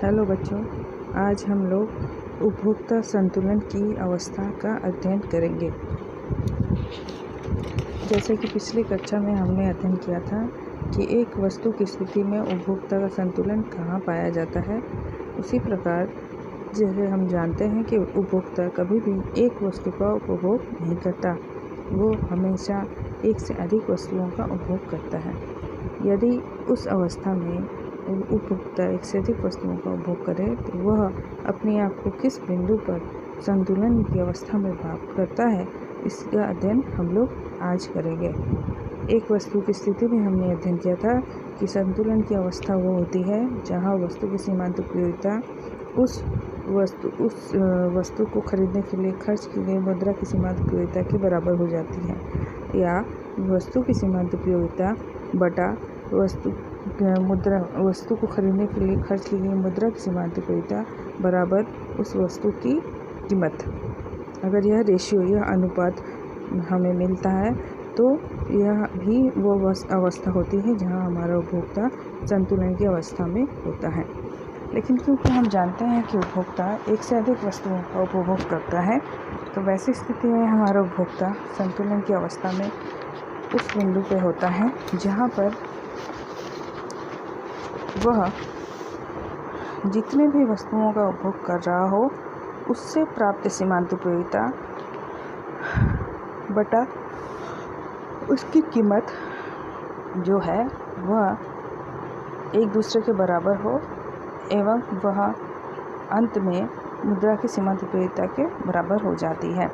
Hello बच्चों, आज हम लोग उपभोक्ता संतुलन की अवस्था का अध्ययन करेंगे। जैसे कि पिछली कक्षा में हमने अध्ययन किया था कि एक वस्तु की स्थिति में उपभोक्ता का संतुलन कहाँ पाया जाता है, उसी प्रकार जैसे हम जानते हैं कि उपभोक्ता कभी भी एक वस्तु का उपभोग नहीं करता, वो हमेशा एक से अधिक वस्तुओं का उपभोग करता है। यदि उस अवस्था में उपभोक्ता एक से अधिक वस्तुओं का उपभोग करे तो वह अपने आप को किस बिंदु पर संतुलन की अवस्था में प्राप्त करता है, इसका अध्ययन हम लोग आज करेंगे। एक वस्तु की स्थिति में हमने अध्ययन किया था कि संतुलन की अवस्था वो होती है जहाँ वस्तु की सीमांत उपयोगिता उस वस्तु को खरीदने के लिए खर्च की गई मुद्रा की सीमांत उपयोगिता के बराबर हो जाती है, या वस्तु की सीमांत उपयोगिता बटा वस्तु को खरीदने के लिए खर्च की गई मुद्रा की सीमांत उपयोगिता बराबर उस वस्तु की कीमत। अगर यह रेशियो, यह अनुपात हमें मिलता है तो यह भी वो अवस्था होती है जहां हमारा उपभोक्ता संतुलन की अवस्था में होता है। लेकिन क्योंकि हम जानते हैं कि उपभोक्ता एक से अधिक वस्तुओं का उपभोग करता है, तो वैसी स्थिति में हमारा उपभोक्ता संतुलन की अवस्था में उस बिंदु पे होता है जहाँ पर वह जितने भी वस्तुओं का उपभोग कर रहा हो उससे प्राप्त सीमांत उपयोगिता बटा उसकी कीमत जो है वह एक दूसरे के बराबर हो एवं वह अंत में मुद्रा की सीमांत उपयोगिता के बराबर हो जाती है।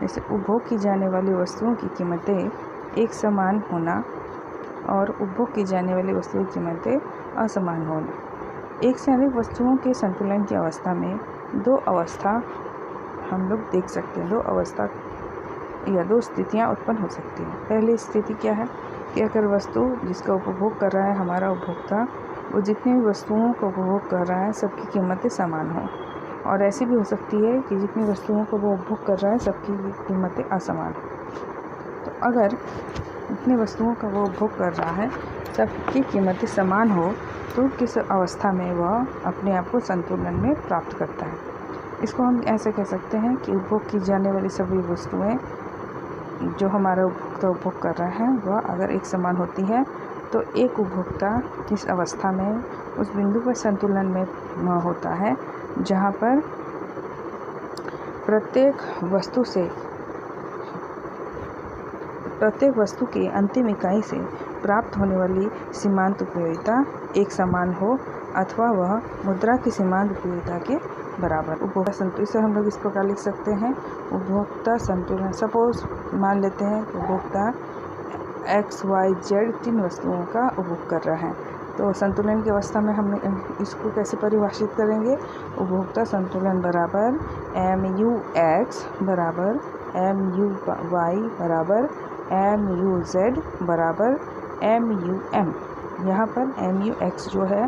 जैसे उपभोग की जाने वाली वस्तुओं की कीमतें एक समान होना और उपभोग की जाने वाली वस्तुओं की कीमतें असमान होना। एक से अधिक वस्तुओं के संतुलन की अवस्था में दो अवस्था हम लोग देख सकते हैं, दो अवस्था या दो स्थितियां उत्पन्न हो सकती हैं। पहली स्थिति क्या है कि अगर वस्तु जिसका उपभोग कर रहा है हमारा उपभोक्ता, वो जितनी भी वस्तुओं का उपभोग कर रहा है सबकी कीमतें समान हों, और ऐसी भी हो सकती है कि जितनी वस्तुओं को वो उपभोग कर रहा है सबकी कीमतें असमान हों। तो अगर जितनी वस्तुओं का वो उपभोग कर रहा है सबकी कीमतें समान हो तो किस अवस्था में वह अपने आप को संतुलन में प्राप्त करता है। इसको हम ऐसे कह सकते हैं कि उपभोग की जाने वाली सभी वस्तुएं जो हमारा उपभोक्ता उपभोग कर रहा है वह अगर एक समान होती है तो एक उपभोक्ता इस अवस्था में उस बिंदु पर संतुलन में होता है जहाँ पर प्रत्येक वस्तु की अंतिम इकाई से प्राप्त होने वाली सीमांत उपयोगिता एक समान हो अथवा वह मुद्रा की सीमांत उपयोगिता के बराबर। उपभोक्ता संतुलन से हम लोग इस प्रकार लिख सकते हैं, उपभोक्ता संतुलन। सपोज मान लेते हैं उपभोक्ता XYZ 3 वस्तुओं का उपभोग कर रहा है, तो संतुलन की अवस्था में हम इसको कैसे परिभाषित करेंगे। उपभोक्ता संतुलन बराबर MUX बराबर MUY बराबर MUZ बराबर MUM। यहाँ पर MUX जो है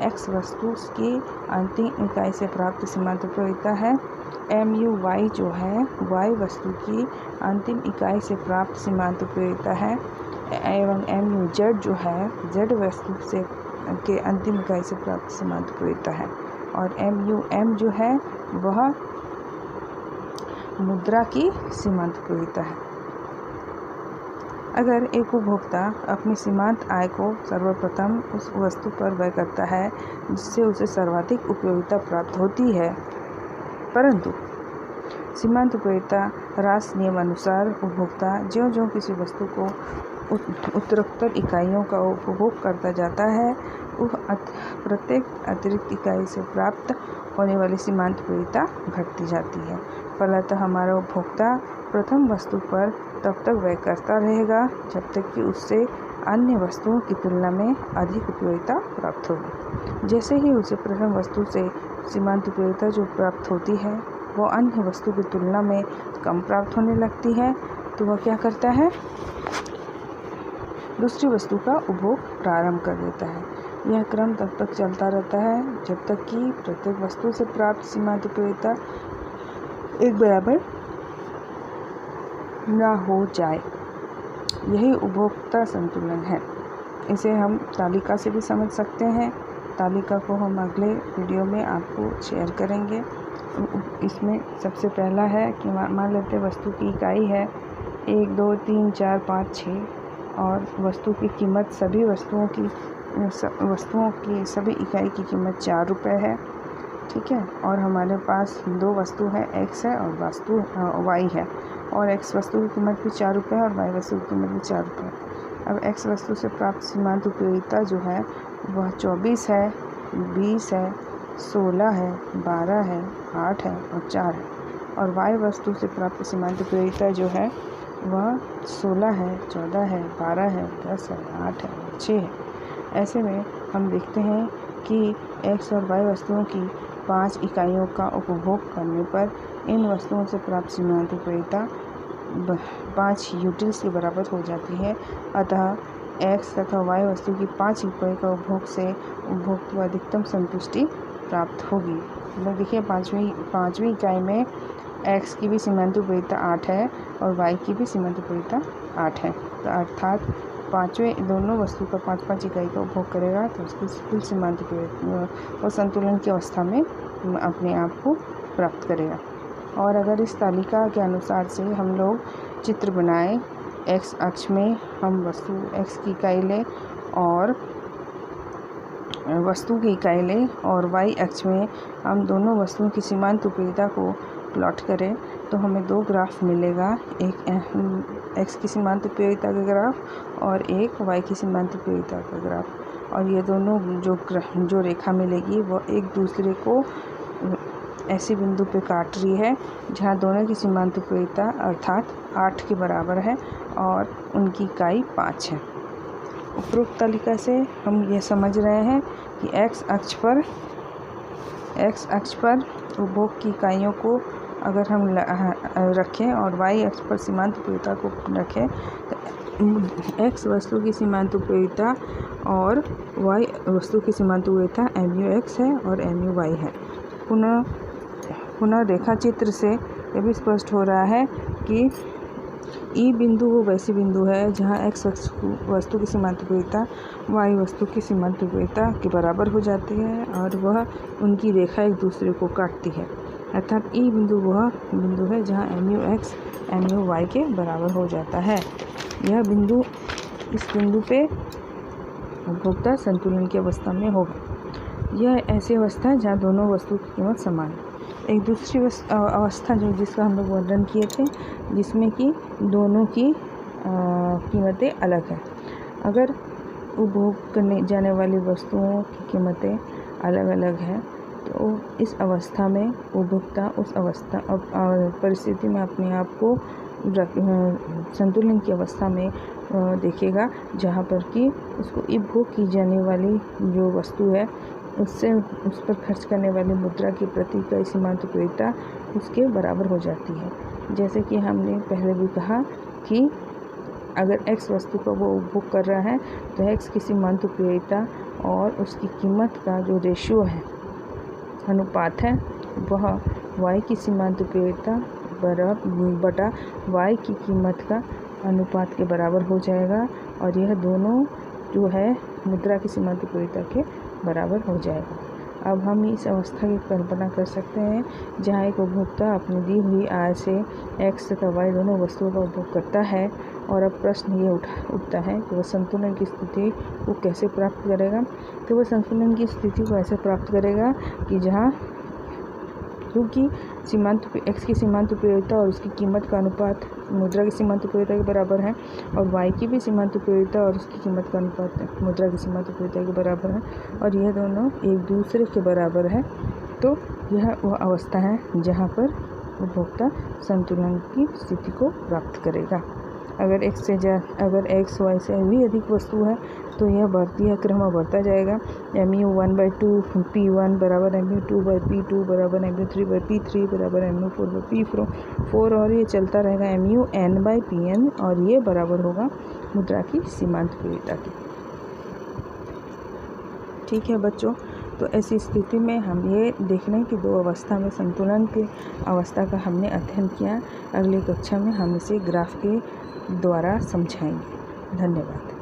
X वस्तु की अंतिम इकाई से प्राप्त सीमांत उपयोगिता है, MUY जो है Y वस्तु की अंतिम इकाई से प्राप्त सीमांत उपयोगिता है, एवं MUZ जो है Z वस्तु से के अंतिम इकाई से प्राप्त सीमांत उपयोगिता है, और MUM जो है वह मुद्रा की सीमांत उपयोगिता है। अगर एक उपभोक्ता अपनी सीमांत आय को सर्वप्रथम उस वस्तु पर व्यय करता है जिससे उसे सर्वाधिक उपयोगिता प्राप्त होती है, परंतु सीमांत उपयोगिता ह्रास नियम अनुसार उपभोक्ता ज्यों-ज्यों किसी वस्तु को उत्तरोत्तर इकाइयों का उपभोग करता जाता है, वह प्रत्येक अतिरिक्त इकाई से प्राप्त होने वाली सीमांत उपयोगिता घटती जाती है। फलतः हमारा उपभोक्ता प्रथम वस्तु पर तब तक व्यय करता रहेगा जब तक कि उससे अन्य वस्तुओं की तुलना में अधिक उपयोगिता प्राप्त होगी। जैसे ही उसे प्रथम वस्तु से सीमांत उपयोगिता जो प्राप्त होती है वो अन्य वस्तु की तुलना में कम प्राप्त होने लगती है, तो वह क्या करता है, दूसरी वस्तु का उपभोग प्रारंभ कर देता है। यह क्रम तब तक चलता रहता है जब तक कि प्रत्येक वस्तु से प्राप्त सीमांत उपयोगिता एक बराबर ना हो जाए। यही उपभोक्ता संतुलन है। इसे हम तालिका से भी समझ सकते हैं तालिका को हम अगले वीडियो में आपको शेयर करेंगे। इसमें सबसे पहला है कि मान लेते हैं वस्तु की इकाई है 1 2 3 4 5 6 और वस्तु की कीमत सभी वस्तुओं की सभी इकाई की कीमत 4 रुपये है। ठीक है, और हमारे पास 2 वस्तु है, x है और वस्तु y है, और x वस्तु की कीमत भी 4 रुपये है और y वस्तु की कीमत भी 4 रुपये है। अब x वस्तु से प्राप्त सीमांत उपयोगिता जो है वह 24 है, 20 है, 16 है, 12 है, 8 है और 4 है, और y वस्तु से प्राप्त सीमांत उपयोगिता जो है वह 16 है, 14 है, 12 है, 10 है, 8 है और 6 है। ऐसे में हम देखते हैं कि x और y वस्तुओं की 5 इकाइयों का उपभोग करने पर इन वस्तुओं से प्राप्त सीमांत उपयोगिता 5 यूटिल्स के बराबर हो जाती है। अतः x तथा y वस्तु की 5 इकाई का उपभोग से उपभोग को अधिकतम संतुष्टि प्राप्त होगी। मतलब देखिए पाँचवीं इकाई में x की भी सीमांत उपयोगिता 8 है और y की भी सीमांत उपयोगिता 8 है, तो अर्थात पाँचवें दोनों वस्तु का 5-5 इकाई का उपभोग करेगा तो उसकी कुल सीमांत उपयोगिता और संतुलन की अवस्था में अपने आप को प्राप्त करेगा। और अगर इस तालिका के अनुसार से हम लोग चित्र बनाएं, x अक्ष में हम वस्तु x की इकाई लें और वस्तु की इकाई लें और y अक्ष में हम दोनों वस्तुओं की सीमांत उपयोगिता को प्लॉट करें तो हमें 2 ग्राफ मिलेगा, एक x की सीमांत उपयोगिता का ग्राफ और एक y की सीमांत उपयोगिता का ग्राफ। और ये दोनों जो रेखा मिलेगी वह एक दूसरे को ऐसे बिंदु पे काट रही है जहाँ दोनों की सीमांत उपयोगिता अर्थात 8 के बराबर है और उनकी इकाई 5 है। उपरोक्त तालिका से हम ये समझ रहे हैं कि x अक्ष पर उपभोग की इकाइयों को अगर हम रखें और y अक्ष पर सीमांत उपयोगिता को रखें तो x वस्तु की सीमांत उपयोगिता और y वस्तु की सीमांत उपयोगिता MUx है और MUy है। पुनः रेखा चित्र से यह भी स्पष्ट हो रहा है कि ई बिंदु वो वैसी बिंदु है जहाँ x वस्तु की सीमांत उपयोगिता y वस्तु की सीमांत उपयोगिता के बराबर हो जाती है और वह उनकी रेखा एक दूसरे को काटती है। अर्थात ई बिंदु वह बिंदु है जहाँ MUx MUy के बराबर हो जाता है। इस बिंदु पे उपभोक्ता संतुलन की अवस्था में होगा। यह ऐसी अवस्था है जहाँ दोनों वस्तु की कीमत समान है। एक दूसरी अवस्था जिसका हम लोग वर्णन किए थे जिसमें कि दोनों की कीमतें अलग हैं। अगर उपभोग करने जाने वाली वस्तुओं की कीमतें अलग अलग हैं तो इस अवस्था में उपभोक्ता उस अवस्था परिस्थिति में अपने आप को संतुलन की अवस्था में देखेगा जहाँ पर कि उसको उपभोग की जाने वाली जो वस्तु है उस पर खर्च करने वाली मुद्रा की प्रति इकाई सीमांत उपयोगिता उसके बराबर हो जाती है। जैसे कि हमने पहले भी कहा कि अगर x वस्तु का वो उपभोग कर रहा है तो x की सीमांत उपयोगिता और उसकी कीमत का जो रेशियो है, अनुपात है, वह y की सीमांत उपयोगिता बटा y की कीमत का अनुपात के बराबर हो जाएगा और यह दोनों जो है मुद्रा की सीमांत उपयोगिता के बराबर हो जाएगा। अब हम इस अवस्था की कल्पना कर सकते हैं जहाँ एक उपभोक्ता अपनी दी हुई आय से x तथा y दोनों वस्तुओं का उपभोग करता है और अब प्रश्न ये उठता है कि वह संतुलन की स्थिति को कैसे प्राप्त करेगा। तो वह संतुलन की स्थिति को ऐसे प्राप्त करेगा कि जहाँ क्योंकि x की सीमांत उपयोगिता और उसकी कीमत का अनुपात मुद्रा की सीमांत उपयोगिता के बराबर है और y की भी सीमांत उपयोगिता और उसकी कीमत का अनुपात मुद्रा की सीमांत उपयोगिता के बराबर है और यह दोनों एक दूसरे के बराबर है। तो यह वह अवस्था है जहाँ पर उपभोक्ता संतुलन की स्थिति को प्राप्त करेगा। अगर x y से भी अधिक वस्तु है तो यह क्रम बढ़ता जाएगा। MU1/2 P1 बराबर MU2/P2 बराबर MU3/P3 बराबर MU4/P4 और ये चलता रहेगा MUN/Pn और ये बराबर होगा मुद्रा की सीमांत उपयोगिता की। ठीक है बच्चों, तो ऐसी स्थिति में हम ये देख लें कि 2 अवस्था में संतुलन की अवस्था का हमने अध्ययन किया। अगली कक्षा में हम इसे ग्राफ के द्वारा समझाएंगे। धन्यवाद।